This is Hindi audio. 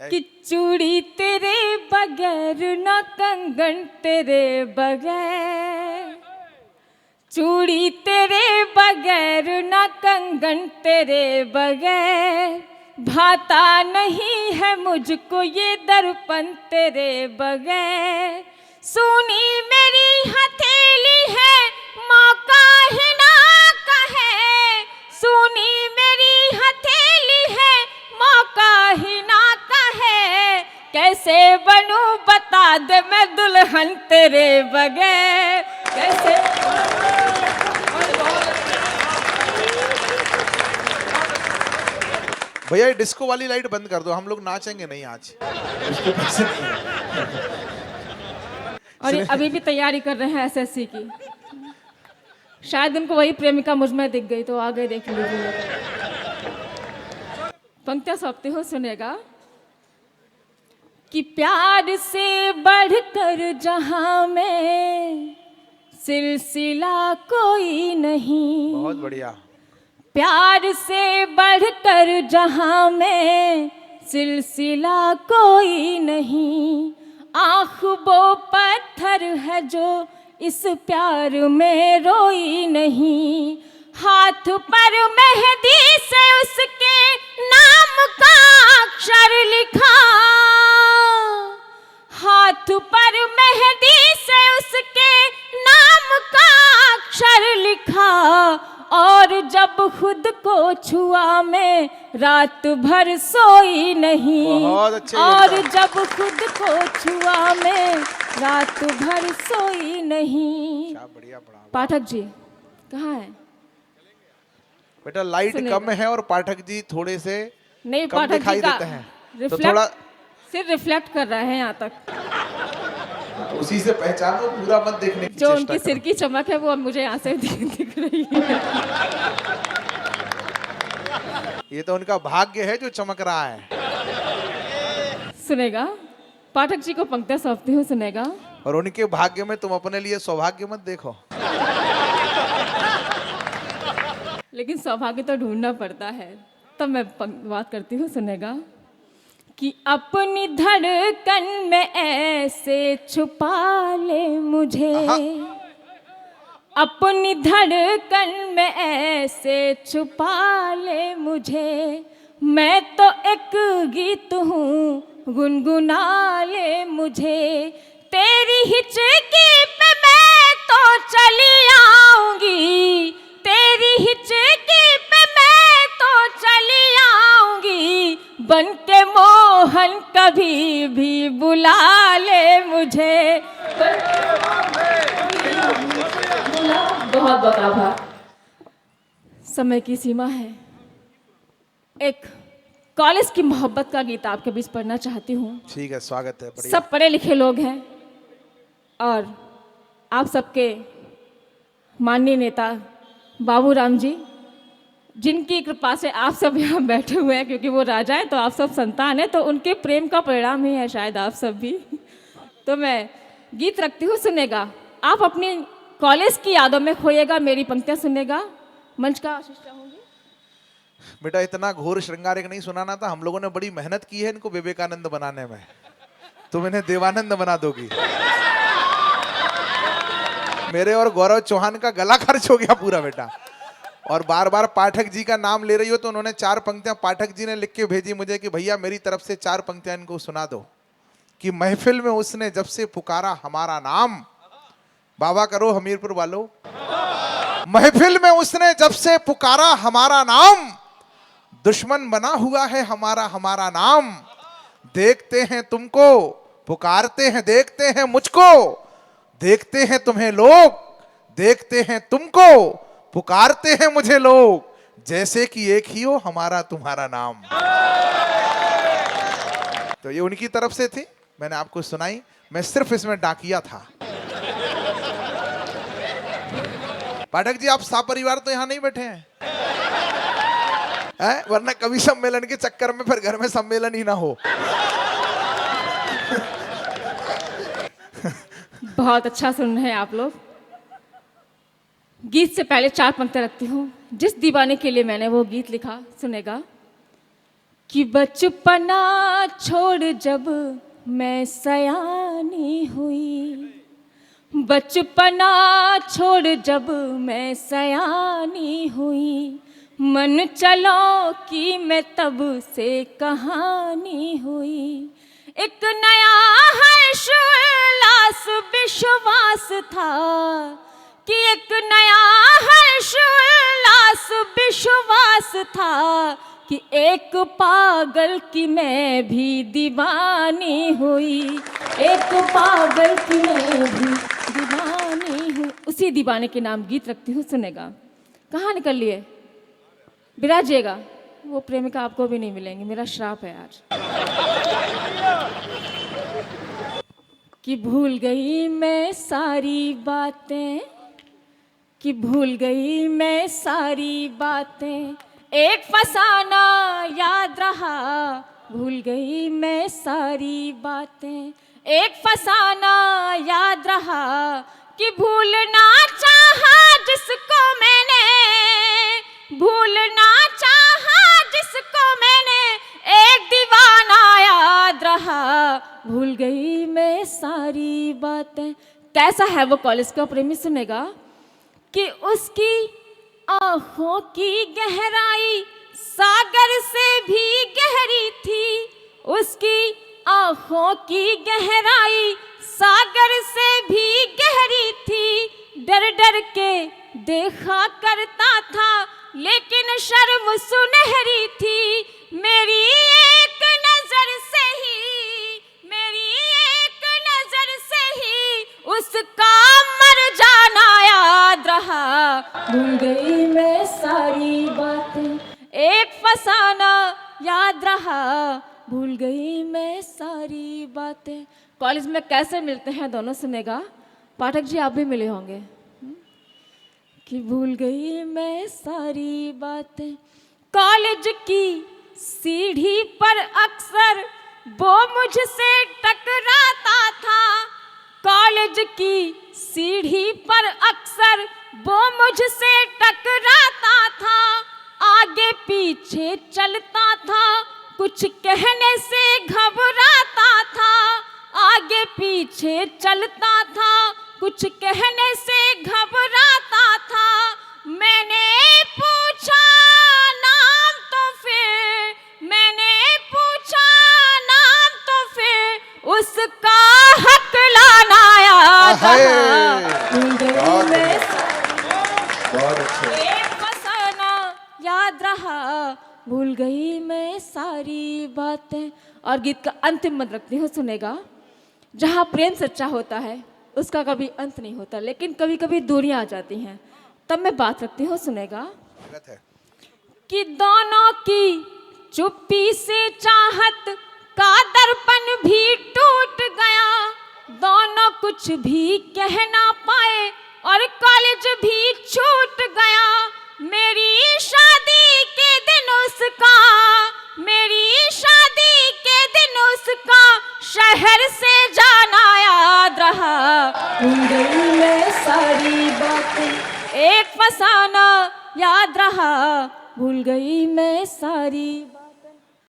कि चूड़ी तेरे बगैर ना कंगन तेरे बगैर, चूड़ी तेरे बगैर ना कंगन तेरे बगैर, भाता नहीं है मुझको ये दर्पण तेरे बगैर। सुनी मेरी हथेली है मौका ही ना कहे, सुनी मेरी हथेली है मौका ही ना कहे, कैसे बनूं बता दे मैं दुल्हन तेरे बगैर, कैसे। भैया ये डिस्को वाली लाइट बंद कर दो, हम लोग नाचेंगे नहीं आज। उसके पैसे नहीं है। और ये अभी भी तैयारी कर रहे हैं एसएससी की, शायद उनको वही प्रेमिका मुझ में दिख गई तो आ गए, देख लीजिए। पंक्तियां सौंपती हो, सुनेगा कि प्यार से बढ़कर जहां में सिलसिला कोई नहीं, बहुत बढ़िया। प्यार से बढ़कर जहां में सिलसिला कोई नहीं, आँख वो पत्थर है जो इस प्यार में रोई नहीं, हाथ पर मेहंदी से उसके नाम का अक्षर लिखा, हाथ पर मेहंदी से उसके नाम का अक्षर लिखा, और जब खुद को छुआ मैं रात भर सोई नहीं, बहुत अच्छे और जब खुद को छुआ मैं रात भर सोई नहीं। बढ़िया पढ़ा। पाठक जी कहाँ है? बेटा लाइट कम है और पाठक जी थोड़े से नहीं, कम पाठक दिखाई जी का देते हैं, तो रिफ्लेक्ट, थोड़ा सिर्फ रिफ्लेक्ट कर रहे हैं यहाँ तक, उसी से पहचानो, पूरा मत देखने की जो चेष्टा उनकी सिर करो। की चमक है वो अब मुझे यहाँ से दिख रही है। ये तो उनका भाग्य है जो चमक रहा है। सुनेगा, पाठक जी को पंक्तियां सौंपती हूँ, सुनेगा। और उनके भाग्य में तुम अपने लिए सौभाग्य मत देखो। लेकिन सौभाग्य तो ढूंढना पड़ता है, तब मैं बात करती हूँ, सुनेगा कि अपनी धड़कन में ऐसे छुपा ले मुझे, अपनी धड़कन में ऐसे छुपा ले मुझे, मैं तो एक गीत हूँ गुनगुना ले मुझे, तेरी हिचकी पे मैं तो चली आऊंगी, तेरी हिचकी पे मैं तो चली आऊंगी, बन के मोहन कभी भी बुला ले मुझे। बहुत बहुत आभार। समय की सीमा है, एक कॉलेज की मोहब्बत का गीत आपके बीच पढ़ना चाहती हूँ। ठीक है, स्वागत है। बढ़िया। सब पढ़े लिखे लोग हैं और आप सबके माननीय नेता बाबूराम जी, जिनकी कृपा से आप सब यहाँ बैठे हुए हैं, क्योंकि वो राजा हैं तो आप सब संतान हैं, तो उनके प्रेम का परिणाम ही है शायद आप सब भी। तो मैं गीत रखती हूँ, सुनेगा। आप अपनी कॉलेज की यादों में खोइएगा, मेरी पंक्तियाँ सुनेगा। मंच का आशीष चाहूँगी। बेटा इतना घोर श्रृंगार एक नहीं सुनाना था, हम लोगों ने बड़ी मेहनत की है इनको विवेकानंद बनाने में, तुम इन्हें देवानंद बना दोगी। मेरे और गौरव चौहान का गला खर्च हो गया पूरा बेटा। और बार बार पाठक जी का नाम ले रही हो, तो उन्होंने 4 पंक्तियां पाठक जी ने लिख के भेजी मुझे कि भैया मेरी तरफ से 4 पंक्तियां इनको सुना दो। कि महफिल में उसने जब से पुकारा हमारा नाम, बाबा करो हमीरपुर वालों, महफिल में उसने जब से पुकारा हमारा नाम, दुश्मन बना हुआ है हमारा हमारा नाम, देखते हैं तुमको पुकारते हैं देखते हैं मुझको, देखते हैं तुम्हें लोग देखते हैं तुमको, पुकारते हैं मुझे लोग, जैसे कि एक ही हो हमारा तुम्हारा नाम। तो ये उनकी तरफ से थी, मैंने आपको सुनाई, मैं सिर्फ इसमें डाकिया था। पाठक जी आप सपरिवार तो यहां नहीं बैठे हैं, वरना कभी सम्मेलन के चक्कर में फिर घर में सम्मेलन ही ना हो। बहुत अच्छा सुन रहे हैं आप लोग। गीत से पहले 4 पंक्तियां रखती हूँ। जिस दीवाने के लिए मैंने वो गीत लिखा, सुनेगा कि बचपना छोड़ जब मैं सयानी हुई, बचपना छोड़ जब मैं सयानी हुई, मन चलो कि मैं तब से कहानी हुई। एक नया हर्ष उल्लास विश्वास था कि एक नया हर्ष उल्लास विश्वास था कि एक पागल की मैं भी दीवानी हुई, एक पागल की मैं भी दीवानी हूँ। उसी दीवाने के नाम गीत रखती हूँ, सुनेगा। कहाँ निकल लिए? बिराजिएगा। वो प्रेमिका आपको भी नहीं मिलेंगी, मेरा श्राप है आज। कि भूल गई मैं सारी बातें, कि भूल गई मैं सारी बातें, एक फसाना याद रहा। भूल गई मैं सारी बातें, एक फसाना याद रहा। कि भूलना चाहा जिसको मैंने, भूलना चाहा जिसको मैंने, एक दीवाना याद रहा। भूल गई मैं सारी बातें। कैसा है वो कॉलेज का प्रेमी, सुनेगा। कि उसकी आँखों की गहराई सागर से भी गहरी थी, उसकी आँखों की गहराई सागर से भी गहरी थी। डर डर के देखा करता था लेकिन शर्म सुनहरी थी। मेरी एक नजर से ही, मेरी एक नजर से ही उसका मर जाना याद रहा। भूल गई मैं सारी बातें, एक फसाना याद रहा। भूल गई मैं सारी बातें। कॉलेज में कैसे मिलते हैं दोनों, सुनेगा। पाठक जी आप भी मिले होंगे। कि भूल गई मैं सारी बातें। कॉलेज की सीढ़ी पर अक्सर वो मुझसे टकराता था, कॉलेज की सीढ़ी पर अक्सर वो मुझसे टकराता था। आगे पीछे चलता था, कुछ कहने से घबराता था। आगे पीछे चलता था, कुछ कहने से घबराता था। मैंने पूछा नाम तो फिर, मैंने पूछा नाम तो फिर उसका हक लाना याद रहा। भूल गई मैं बहुत अच्छे। एक फसाना याद रहा। भूल गई मैं सारी बातें। और गीत का अंतिम मत रखती हूँ, सुनेगा। जहाँ प्रेम सच्चा होता है उसका कभी अंत नहीं होता, लेकिन कभी कभी दूरियां आ जाती हैं, तब मैं बात रखती हूँ, सुनेगा। कि दोनों की चुप्पी से चाहत का दर्पण भी टूट गया। दोनों कुछ भी कह ना पाए और कॉलेज भी छूट गया। मेरी शादी के दिन उसका, मेरी शादी के दिन उसका शहर से जाना याद रहा। भूल गई मैं सारी बातें, एक फसाना याद रहा। भूल गई मैं सारी